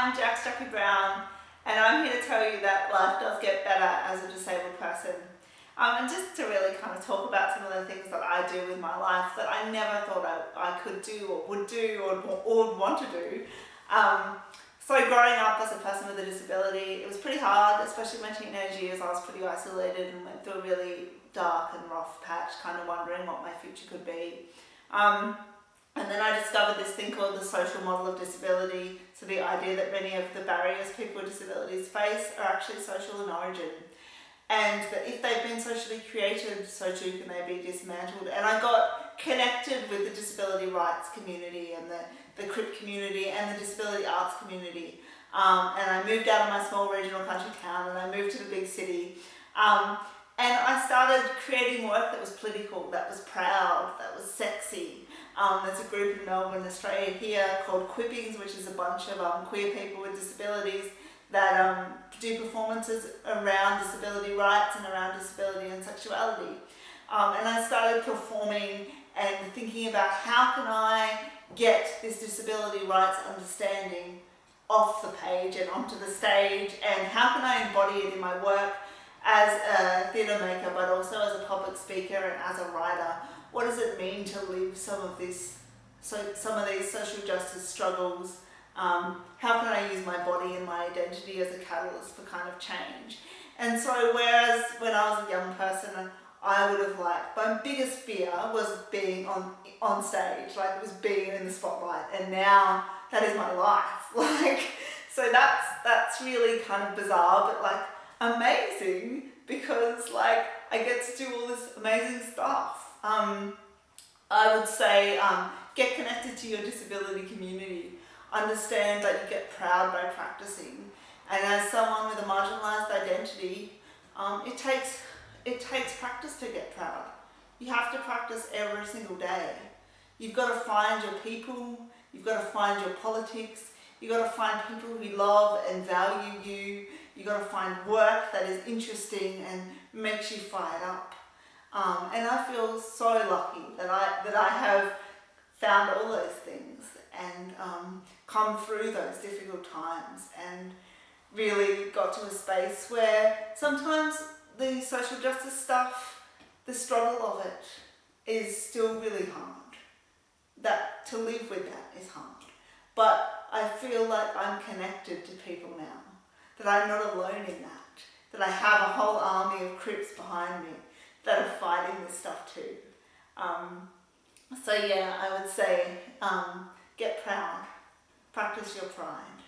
I'm Jackie Brown, and I'm here to tell you that life does get better as a disabled person. And just to really kind of talk about some of the things that I do with my life that I never thought I could do or would do or would want to do. So growing up as a person with a disability, it was pretty hard, especially in my teenage years. I was pretty isolated and went through a really dark and rough patch, kind of wondering what my future could be. And then I discovered this thing called the social model of disability. So the idea that many of the barriers people with disabilities face are actually social in origin. And that if they've been socially created, so too can they be dismantled. And I got connected with the disability rights community and the CRIP community and the disability arts community. And I moved out of my small regional country town and I moved to the big city. And I started creating work that was political, that was proud, that was sexy. There's a group in Melbourne, Australia here called Quippings, which is a bunch of queer people with disabilities that do performances around disability rights and around disability and sexuality. And I started performing and thinking about how can I get this disability rights understanding off the page and onto the stage, and how can I embody it in my work as a theatre maker, but also as a public speaker and as a writer. What does it mean to live some of these social justice struggles? How can I use my body and my identity as a catalyst for kind of change? And so whereas when I was a young person, I would have my biggest fear was being on stage, it was being in the spotlight, and now that is my life. So that's really kind of bizarre, but amazing, because I get to do all this amazing stuff. I would say get connected to your disability community. Understand that you get proud by practicing. And as someone with a marginalised identity, it takes practice to get proud. You have to practice every single day. You've got to find your people, you've got to find your politics, you've got to find people who love and value you, you've got to find work that is interesting and makes you fired up. And I feel so lucky that I have found all those things and come through those difficult times and really got to a space where sometimes the social justice stuff, the struggle of it, is still really hard. That to live with that is hard. But I feel like I'm connected to people now, that I'm not alone in that I have a whole army of Crips behind me that are fighting this stuff too. So yeah, I would say get proud, practice your pride.